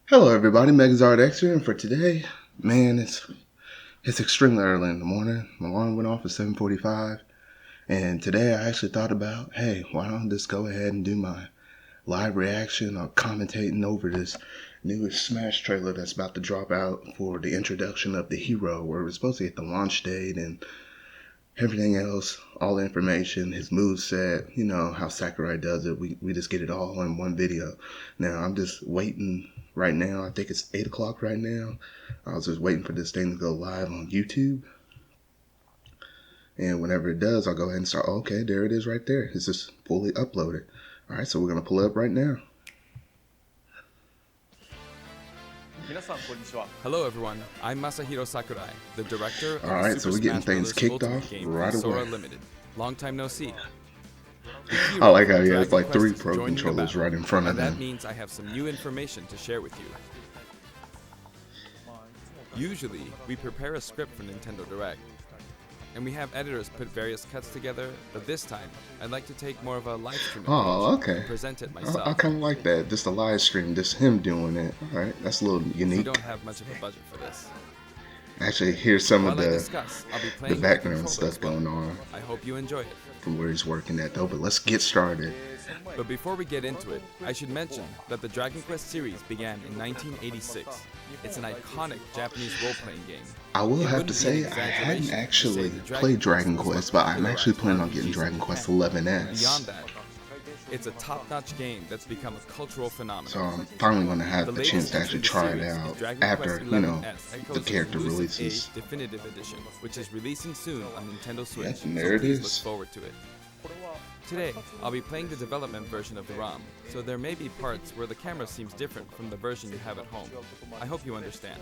Hello everybody, Megazard X here, and for today, man, it's extremely early in the morning. My alarm went off at 7:45, and today I actually thought about, hey, why don't I just go ahead and do my live reaction or commentating over this newest Smash trailer that's about to drop out for the introduction of the hero, where we're supposed to get the launch date and everything else, all the information, his moveset, you know how Sakurai does it. We just get it all in one video. Now, I'm just waiting right now. I think it's 8 o'clock right now. I was just waiting for this thing to go live on YouTube. And whenever it does, I'll go ahead and start. Okay, there it is right there. It's just fully uploaded. All right, so we're going to pull it up right now. Hello everyone, I'm Masahiro Sakurai, the director of Alright, so we're getting things kicked off right away. Limited. Long time no see. I like how he has like 3 pro controllers right in front of him. That means I have some new information to share with you. Usually, we prepare a script for Nintendo Direct, and we have editors put various cuts together, but this time, I'd like to take more of a live stream approach and present it myself. I kind of like that, just a live stream, just him doing it. Alright, that's a little unique. We don't have much of a budget for this. Actually, here's some of the background stuff going on. I hope you enjoy it. From where he's working at though, but let's get started. But before we get into it, I should mention that the Dragon Quest series began in 1986. It's an iconic Japanese role-playing game. I will have to say, I hadn't actually played Dragon Quest, but I'm actually planning on getting Dragon Quest 11S. Beyond that, it's a top-notch game that's become a cultural phenomenon. So I'm finally going to have the chance to actually try it out after, you know, the character releases. Definitive Edition, which is releasing soon on Nintendo Switch. Yes, and there it is. Look forward to it. Today, I'll be playing the development version of the ROM, so there may be parts where the camera seems different from the version you have at home. I hope you understand.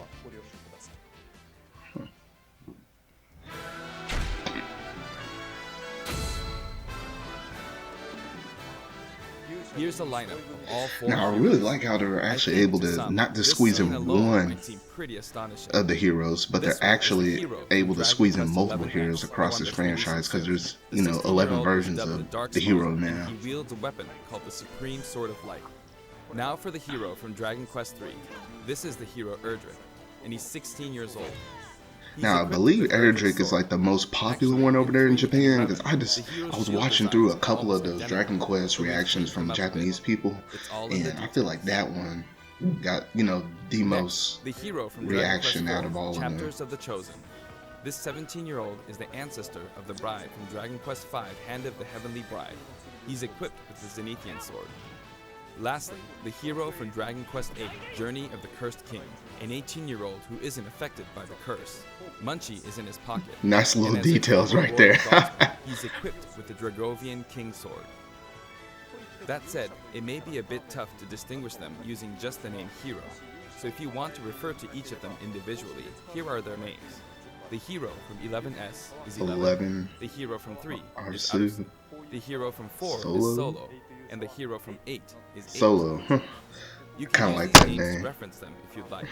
Here's the lineup of all 4. Now, I really like how they're actually able to not just squeeze in one of the heroes, but they're actually able to squeeze in multiple heroes across this franchise, because there's, you know, 11 versions of the hero now. He wields a weapon called the Supreme Sword of Light. Now for the hero from Dragon Quest III. This is the hero Erdrick, and he's 16 years old. Now, I believe Erdrick is like the most popular one over there in Japan, because I was watching through a couple of those Dragon Quest reactions from Japanese people, and I feel like that one got, you know, the most reaction out of all of them. Chapters of the Chosen. This 17-year-old is the ancestor of the bride from Dragon Quest V, Hand of the Heavenly Bride. He's equipped with the Zenithian sword. Lastly, the hero from Dragon Quest VIII, Journey of the Cursed King, an 18-year-old who isn't affected by the curse. Munchie is in his pocket. Nice little details right there. He's equipped with the Dragovian King Sword. That said, it may be a bit tough to distinguish them using just the name hero, so if you want to refer to each of them individually, here are their names. The hero from 11S is 11. The hero from 3 is Arsu. The hero from 4 is Solo. And the hero from 8 is 8. Solo. You kind can of like that use name. To reference them if you'd like.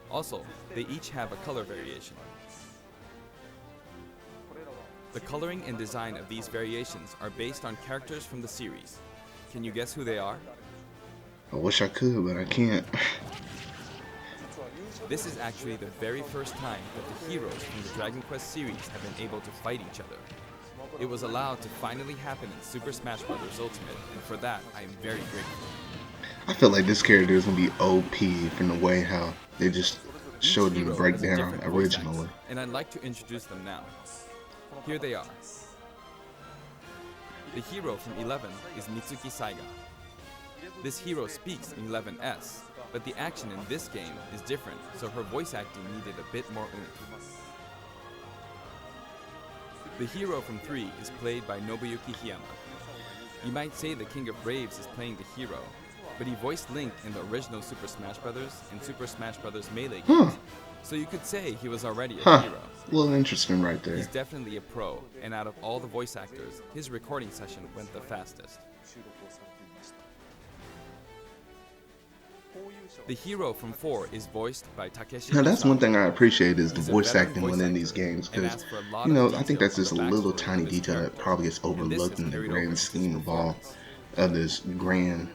Also, they each have a color variation. The coloring and design of these variations are based on characters from the series. Can you guess who they are? I wish I could, but I can't. This is actually the very first time that the heroes from the Dragon Quest series have been able to fight each other. It was allowed to finally happen in Super Smash Bros. Ultimate, and for that, I am very grateful. I feel like this character is going to be OP from the way how they just showed you the breakdown originally. And I'd like to introduce them now. Here they are. The hero from 11 is Mitsuki Saiga. This hero speaks in 11S, but the action in this game is different, so her voice acting needed a bit more oomph. The hero from 3 is played by Nobuyuki Hiyama. You might say the King of Braves is playing the hero, but he voiced Link in the original Super Smash Bros. And Super Smash Bros. Melee games, so you could say he was already a hero. A little interesting right there. He's definitely a pro, and out of all the voice actors, his recording session went the fastest. The hero from 4 is voiced by Takeshi. Now that's one thing I appreciate is the voice acting within these games, because, you know, I think that's just a little tiny detail that probably gets overlooked in the grand scheme of all of this grand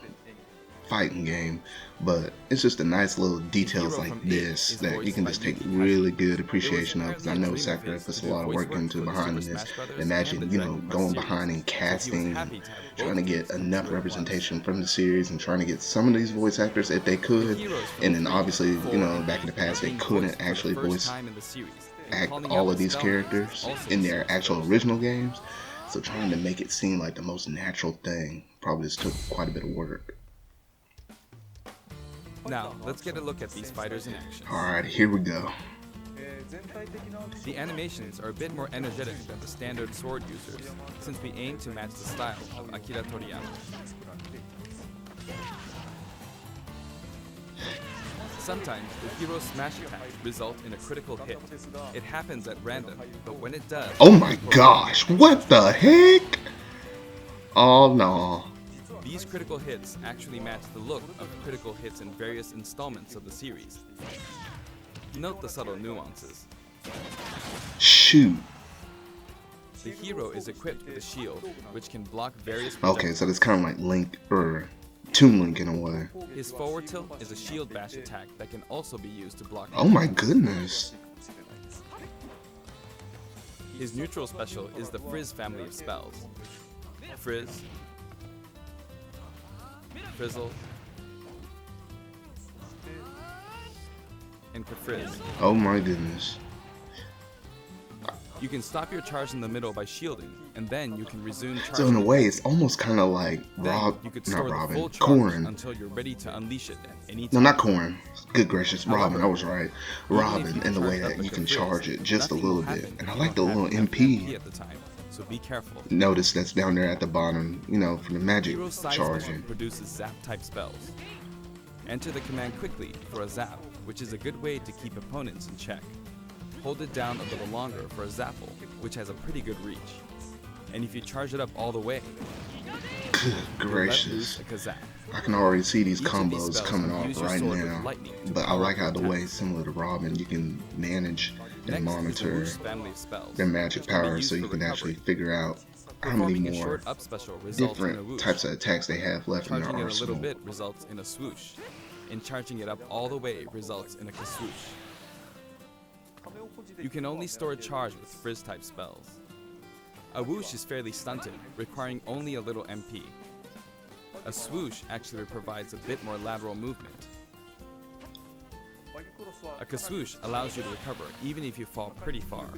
fighting game, but it's just the nice little details like this that you can just take really good appreciation of, because I know Sakurai puts a lot of work into behind this. Imagine, you know, going behind and casting and trying to get enough representation from the series and trying to get some of these voice actors if they could, and then obviously, you know, back in the past they couldn't actually voice act all of these characters in their actual original games, so trying to make it seem like the most natural thing probably just took quite a bit of work. Now, let's get a look at these fighters in action. Alright, here we go. The animations are a bit more energetic than the standard sword users, since we aim to match the style of Akira Toriyama. Sometimes the hero's smash attack results in a critical hit. It happens at random, but when it does... Oh my gosh, what the heck? Oh no. These critical hits actually match the look of critical hits in various installments of the series. Note the subtle nuances. Shoot. The hero is equipped with a shield, which can block various... Okay, so it's kind of like Link, or Toon Link in a way. His forward tilt is a shield bash attack that can also be used to block... Oh my goodness. His neutral special is the Frizz family of spells. Frizz, Frizzle, and Kafrizz. Oh my goodness. You can stop your charge in the middle by shielding, and then you can resume charging. So in a way, it's almost kind of like Corrin. Until you're ready to unleash it at any time. No, not Corrin. Good gracious, Robin. I was right. Robin, in the way that you can charge it just a little bit, and I like the little MP. At the time, so be careful. Notice that's down there at the bottom, you know, for the magic charging. Produces zap type spells. Enter the command quickly for a zap, which is a good way to keep opponents in check. Hold it down a little longer for a zapple, which has a pretty good reach. And if you charge it up all the way, good gracious. I can already see these combos coming off right now, but I like how the way, similar to Robin, you can manage and monitor their magic power, so you can actually figure out how many more different types of attacks they have left in their arsenal. Charging it a little bit results in a swoosh, and charging it up all the way results in a kaswoosh. You can only store a charge with Frizz type spells. A whoosh is fairly stunted, requiring only a little MP. A swoosh actually provides a bit more lateral movement. A kaswoosh allows you to recover even if you fall pretty far.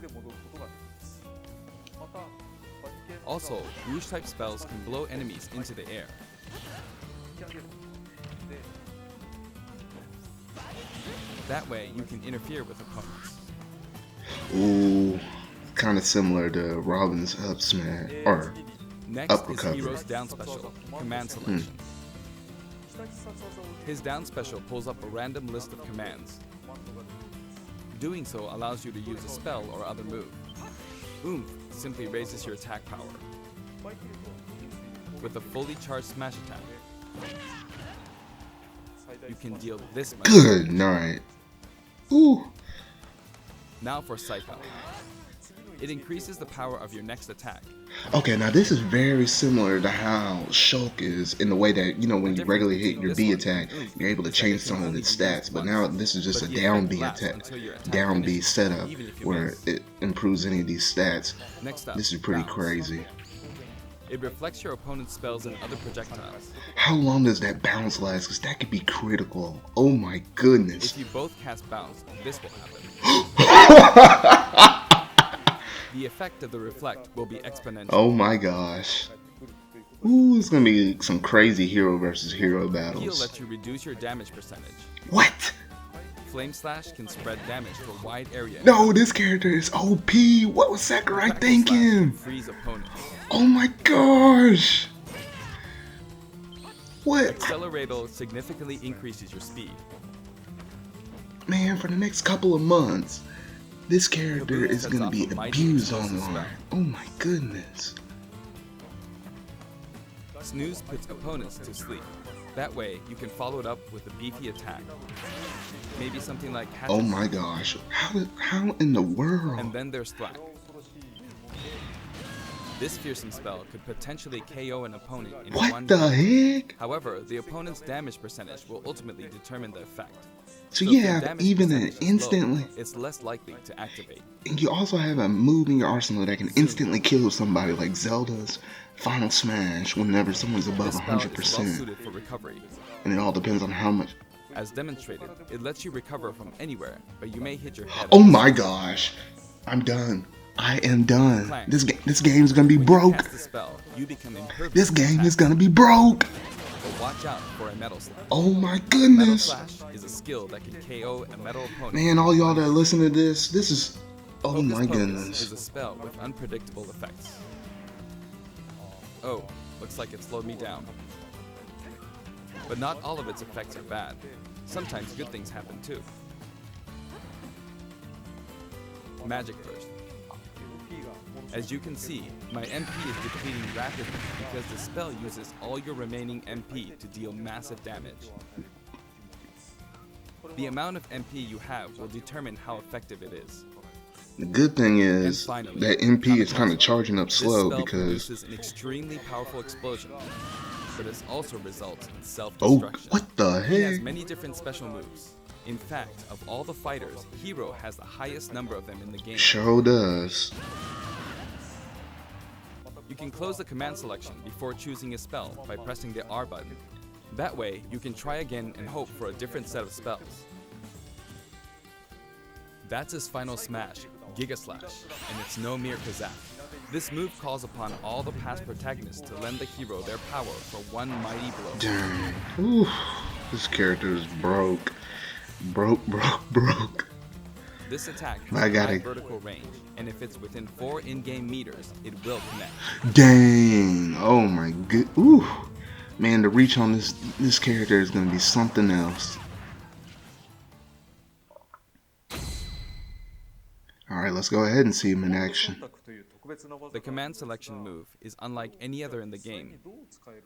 Also, whoosh type spells can blow enemies into the air. That way you can interfere with opponents. Ooh, kind of similar to Robin's up smash, or next up is recovery. Hero's down special, command selection. His down special pulls up a random list of commands. Doing so allows you to use a spell or other move. Oomph simply raises your attack power. With a fully charged smash attack, you can deal this much Good damage. night. Ooh. Now for Psycho. It increases the power of your next attack. Okay, now this is very similar to how Shulk is, in the way that, you know, when you regularly hit your B attack, you're able to change some of its stats, but now this is just a down B attack, down B setup, where it improves any of these stats. This is pretty crazy. It reflects your opponent's spells and other projectiles. How long does that bounce last? Because that could be critical. Oh my goodness. If you both cast bounce, this will happen. The effect of the reflect will be exponential. Oh my gosh. Ooh, it's gonna be some crazy hero versus hero Heal battles. lets you reduce your damage percentage. What? Flame Slash can spread damage to a wide area. No, this character is OP. What was Sakurai thinking? Freeze opponents. Oh my gosh. What? Accelerator significantly increases your speed. Man, for the next couple of months, this character is gonna be abused online. Oh my goodness. Snooze puts opponents to sleep. That way, you can follow it up with a beefy attack. Maybe something like Hatchet. Oh my gosh. How in the world? And then there's Thwack. This fearsome spell could potentially KO an opponent in What one the hit. heck? However, the opponent's damage percentage will ultimately determine the effect. So if you their have damage even an percentage is low, instantly, it's less likely to activate. and you also have a move in your arsenal that can Zoom. instantly kill somebody, like Zelda's Final Smash whenever someone's above This spell is well 100%. suited for recovery. And it all depends on how much. As demonstrated, it lets you recover from anywhere, but you may hit your head. Oh my gosh. I'm done. I am done. Clank. This game's gonna be When you broke. cast the spell, you become impervious This to game is attacks. gonna be broke. But watch out for a metal slash. Oh my Metal goodness. slash is a skill that can KO a metal opponent. Man, all y'all that listen to this is, oh Hocus my Pocus goodness. is a spell with unpredictable effects. Oh, looks like it slowed me down. But not all of its effects are bad. Sometimes good things happen too. Magic burst. As you can see, my MP is depleting rapidly because the spell uses all your remaining MP to deal massive damage. The amount of MP you have will determine how effective it is. The good thing And is finally, that MP is kind of kamikaze. charging up This slow spell because, produces an extremely powerful explosion, but this also results in oh, self-destruction. what the He has heck? many different special moves. In fact, of all the fighters, Hero has the highest number of them in the game. Sure does. You can close the command selection before choosing a spell by pressing the R button. That way, you can try again and hope for a different set of spells. That's his final smash, Giga Slash, and it's no mere kazak. This move calls upon all the past protagonists to lend the hero their power for one mighty blow. Dang. Oof. This character is broke. Broke. This attack I has gotta- high vertical range, and if it's within 4 in-game meters, it will connect. Dang. Oh my good. Ooh. Man, the reach on this character is gonna be something else. Alright, let's go ahead and see him in action. The command selection move is unlike any other in the game.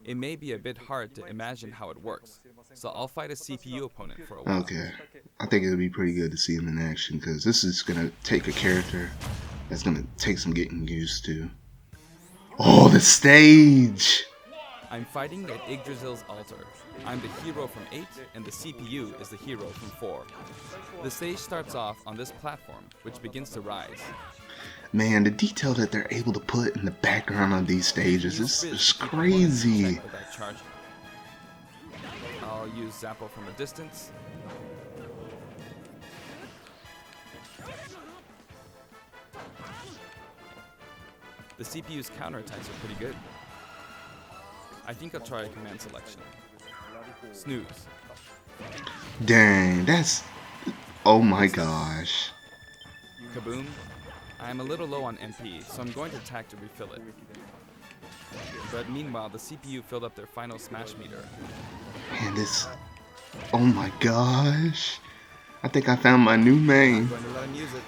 It may be a bit hard to imagine how it works, so I'll fight a CPU opponent for a while. Okay. I think it'll be pretty good to see him in action because this is gonna take a character that's gonna take some getting used to. Oh, the stage! I'm fighting at Yggdrasil's altar. I'm the hero from 8, and the CPU is the hero from 4. The stage starts off on this platform, which begins to rise. Man, the detail that they're able to put in the background of these stages Use is Fizz to keep opponents in crazy. check without charging. I'll use Zappo from a distance. The CPU's counterattacks are pretty good. I think I'll try a command selection. Snooze. Dang, that's... Oh my gosh. Kaboom. I'm a little low on MP, so I'm going to attack to refill it. But meanwhile, the CPU filled up their final smash meter. Man, this... Oh my gosh. I think I found my new main. I'm going to let him use it.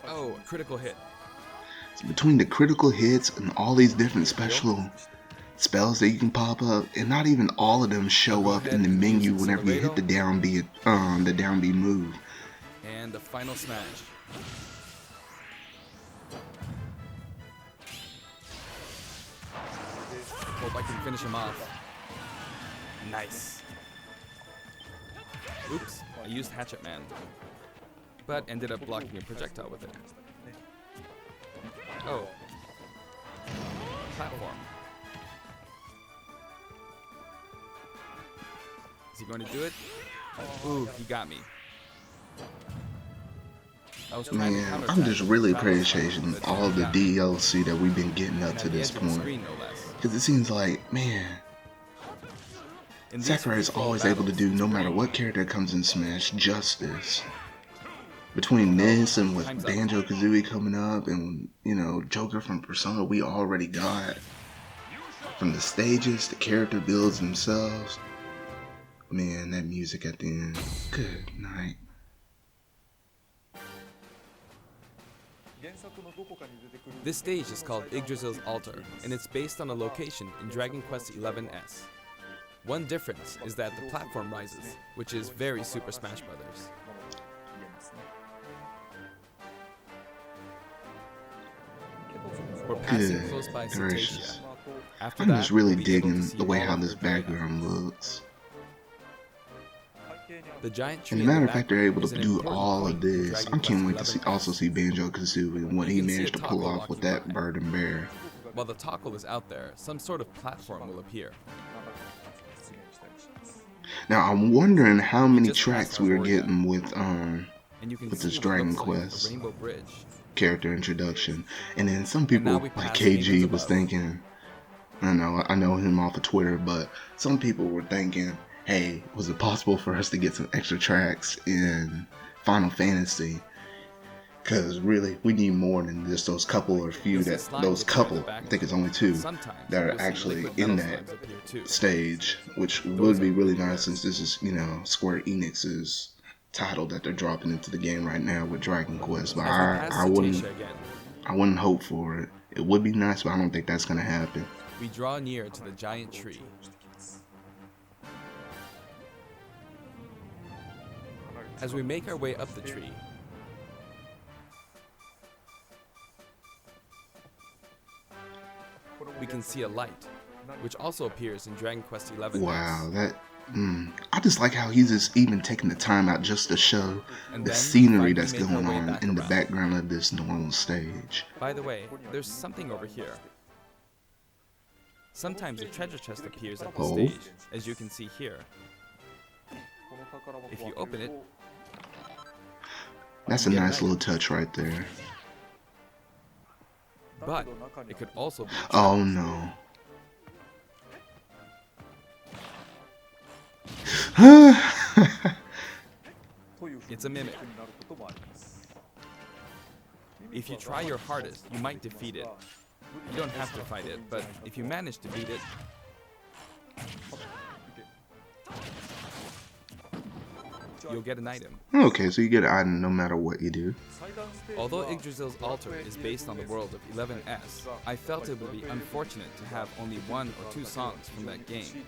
Oh, a critical hit. Between the critical hits and all these different special spells that you can pop up, and not even all of them show up in the menu whenever you hit the down B move. And the final smash. Hope I can finish him off. Nice. Oops, I used Hatchet Man, but ended up blocking a projectile with it. Oh. Platform. Is he going to do it? Ooh, he got me. I was trying to Man, counterattack I'm just with really Travel appreciating but all the got me. DLC that we've been getting up And to at the this edge of the point. screen, no less. Because it seems like, man, In these Sakurai is free-for-all always able to battles, do, it's no matter great. what character comes in Smash, justice. Between this and with Time's up. Banjo-Kazooie coming up and, you know, Joker from Persona we already got. From the stages, the character builds themselves. Man, that music at the end. Good night. This stage is called Yggdrasil's Altar, and it's based on a location in Dragon Quest XI's. One difference is that the platform rises, which is very Super Smash Bros. We're passing Good close by gracious. Cetacea. After I'm that, just really we'll be able to digging see the way all how of this her very background islands. looks. The giant tree And as a in the matter of fact, they're background able is to an do important all point of in this. Dragon I Quest can't wait to XI also see Banjo-Kazooie and what You he can see managed a to pull taco off with walking that by. bird and bear. While the toggle is out there, some sort of platform will appear. Now I'm wondering how We many just passed tracks we were Arborea, getting with and you can this see what Dragon looks like a Quest rainbow bridge. character introduction. And then some And now people we like pass the acres KG was above. thinking, I know him off of Twitter, but some people were thinking, hey, was it possible for us to get some extra tracks in Final Fantasy? Because really, we need more than just those couple or few You'll see that, slime those appear in the couple, I background. think it's only two, Sometimes that are you'll see actually liquid in metal that slimes appear too. stage, which Those would be are really really nice rare. since this is, Square Enix's title that they're dropping into the game right now with Dragon Quest. But As we pass I wouldn't Cetacea again, hope for it. It would be nice, but I don't think that's gonna happen. we draw near to the giant tree. As we make our way up the tree, we can see a light, which also appears in Dragon Quest XI. Wow, I just like how he's just even taking the time out just to show And the then scenery finally that's make our going way on back in the around. background of this normal stage. By the way, there's something over here. Sometimes a treasure chest appears at the Oh. stage, as you can see here. If you open it, That's a Yeah, nice right. little touch right there. but it could also be a Oh trap. no. It's a mimic. If you try your hardest, you might defeat it. You don't have to fight it, but if you manage to beat it, you'll get an item. Okay, so you get an item no matter what you do. Although Yggdrasil's altar is based on the world of 11S, I felt it would be unfortunate to have only 1 or 2 songs from that game.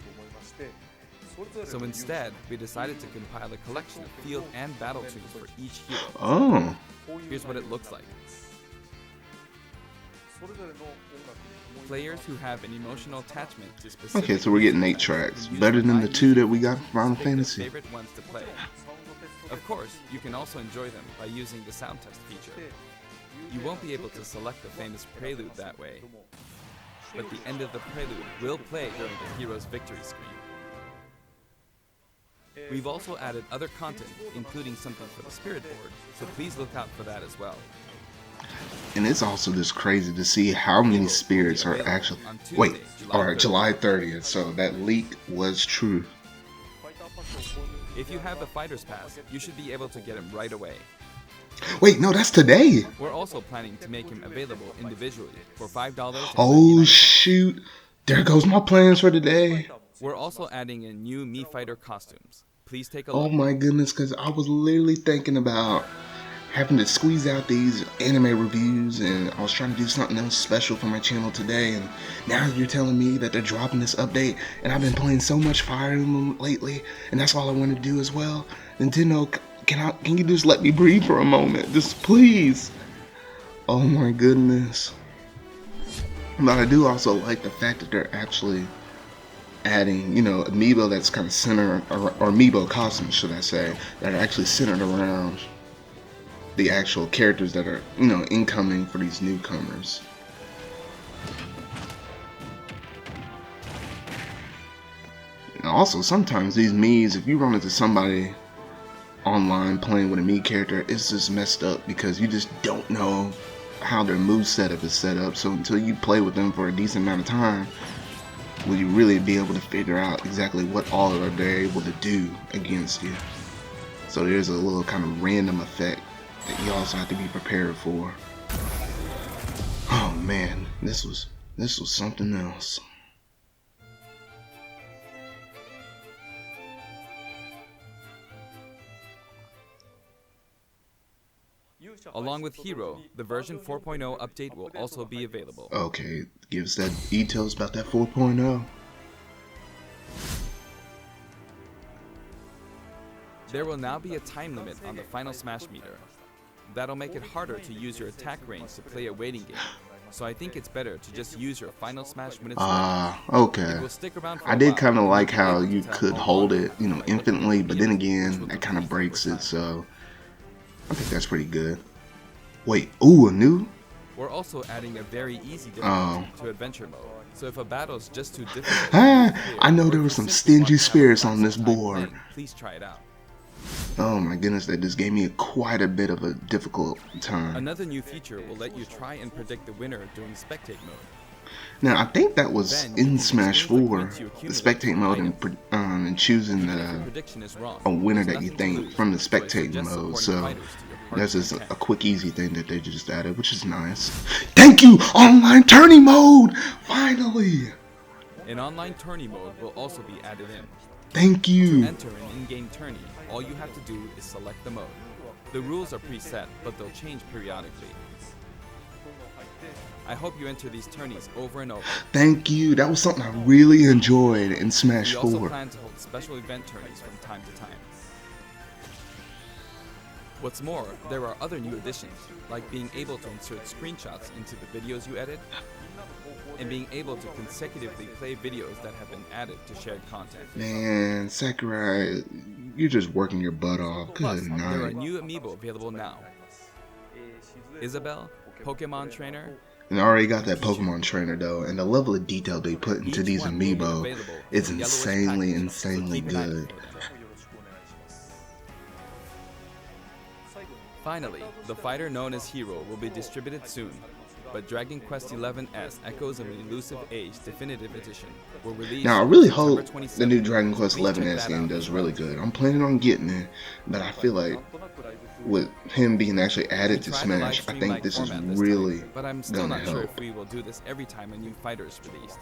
So instead, we decided to compile a collection of field and battle tunes for each hero. Oh, Here's what it looks like. Players who have an emotional attachment to specific okay, so we're getting 8 music tracks. can use Better than the live 2 that music we got from Final to pick their Fantasy. favorite ones to play. Of course, you can also enjoy them by using the sound test feature. You won't be able to select the famous prelude that way, but the end of the prelude will play during the hero's victory screen. We've also added other content, including something for the spirit board, so please look out for that as well. And it's also just crazy to see how many spirits are actually... Wait, alright, July 30th, so that leak was true. If you have the Fighter's Pass, you should be able to get him right away. Wait, no, that's today! We're also planning to make him available individually for $5. Oh shoot, there goes my plans for today. We're also adding in new Mii Fighter costumes. Please take a Oh look. my goodness, because I was literally thinking about having to squeeze out these anime reviews, and I was trying to do something else special for my channel today, and now you're telling me that they're dropping this update, and I've been playing so much Fire Emblem lately, and that's all I want to do as well. Nintendo, can you just let me breathe for a moment? Just please. Oh my goodness. But I do also like the fact that they're actually adding, amiibo that's kind of centered, or amiibo costumes, should I say, that are actually centered around the actual characters that are, incoming for these newcomers. And also, sometimes these Miis, if you run into somebody online playing with a Mii character, it's just messed up because you just don't know how their move setup is set up. So until you play with them for a decent amount of time, will you really be able to figure out exactly what all are they able to do against you. So there's a little kind of random effect that you also have to be prepared for. Oh man, this was something else. Along with Hero, the version 4.0 update will also be available. Okay, give us that details about that 4.0. There will now be a time limit on the final smash meter. That'll make it harder to use your attack range to play a waiting game. So I think it's better to just use your final smash when it's ready. Okay. It will stick around for I a did while, kind of and like you'll be how able to you tell could how hold long it, you play infinitely, but then which again, will that kind of complete breaks over it, time. so I think that's pretty good. Wait, ooh, a new? We're also adding a very easy Oh. difficulty to adventure mode. So if a battle is just too difficult, I know or there if were you some simply want stingy to have a spirits on relaxing this time board. playing, please try it out. Oh my goodness, that just gave me quite a bit of a difficult time. Another new feature will let you try and predict the winner during spectate mode. Now, I think that was Then you in can Smash exchange the 4, points you the accumulate spectate for mode items. and choosing Even if your prediction is wrong, a winner there's that you nothing to think lose, from the so I spectating suggest mode, supporting so fighters to your heart's that's just a content. quick easy thing that they just added, which is nice. Thank you, online tourney mode! Finally! An online tourney mode will also be added in. Thank To you! enter an in-game tourney, all you have to do is select the mode. The rules are preset, but they'll change periodically. I hope you enter these tourneys over and over. Thank you, that was something I really enjoyed in Smash We also 4. plan to hold special event tourneys from time to time. What's more, there are other new additions, like being able to insert screenshots into the videos you edit, and being able to consecutively play videos that have been added to shared content. Man, Sakurai, you're just working your butt off. Plus, Good there are night. new amiibo available now. Isabelle, Pokemon Trainer. And I already got that Pokemon trainer though, and the level of detail they put into Each these one will be amiibo available is in a yellowish insanely, package, so keep an eye out good. for them. Finally, the fighter known as Hero will be distributed soon, but Dragon Quest XI's Echoes of an Elusive Age Definitive Edition will release Now I really September hope 27th, the new Dragon Quest so please check XI's that game out does as really well. good. I'm planning on getting it, but I feel like with him being actually We added to tried the live Smash, I stream think like this is format this really time, but I'm still gonna not sure help. if we will do this every time a new fighter is released.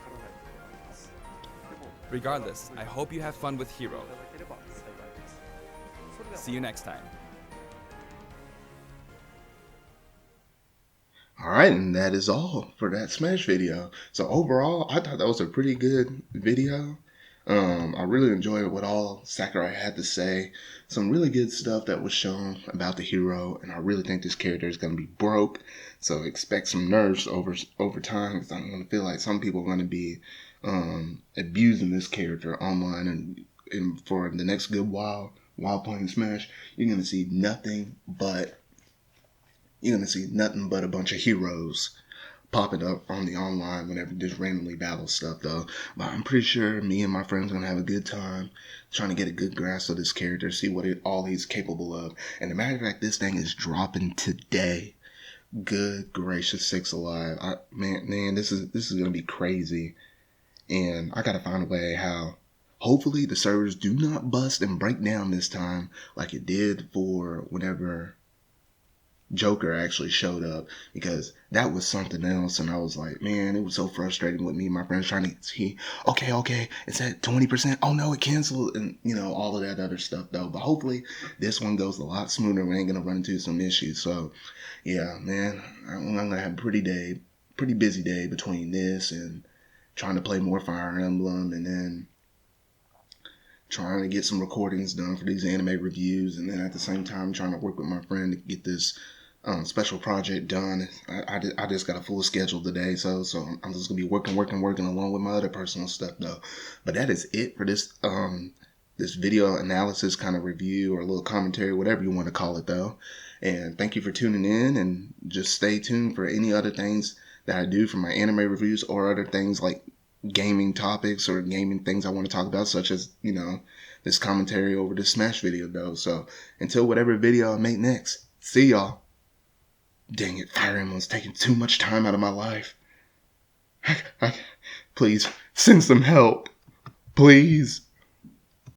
Regardless, I hope you have fun with Hero. See you next time. Alright, and that is all for that Smash video. So overall, I thought that was a pretty good video. I really enjoyed what all Sakurai had to say. Some really good stuff that was shown about the hero, and I really think this character is going to be broke. So expect some nerfs over time, because I'm going to feel like some people are going to be abusing this character online, and for the next good while playing Smash, you're going to see nothing but a bunch of heroes popping up on the online whenever just randomly battle stuff though. But I'm pretty sure me and my friends are gonna have a good time trying to get a good grasp of this character, see what all he's capable of. And the matter of fact, this thing is dropping today. Good gracious sakes alive. Man, this is gonna be crazy. And I gotta find a way how hopefully the servers do not bust and break down this time like it did for whenever Joker actually showed up, because that was something else. And I was like, man, it was so frustrating with me and my friends trying to see, okay, it's at 20%. Oh no, it canceled, and all of that other stuff though. But hopefully this one goes a lot smoother. We ain't gonna run into some issues. So yeah, man, I'm gonna have a pretty busy day between this and trying to play more Fire Emblem, and then trying to get some recordings done for these anime reviews, and then at the same time trying to work with my friend to get this special project done. I just got a full schedule today, so I'm just gonna be working along with my other personal stuff though. But that is it for this this video analysis kind of review, or a little commentary, whatever you want to call it though. And thank you for tuning in, and just stay tuned for any other things that I do for my anime reviews, or other things like gaming topics or gaming things I want to talk about, such as this commentary over this Smash video though. So until whatever video I make next, see y'all. Dang it, Fire Emblem's taking too much time out of my life. Please, send some help. Please.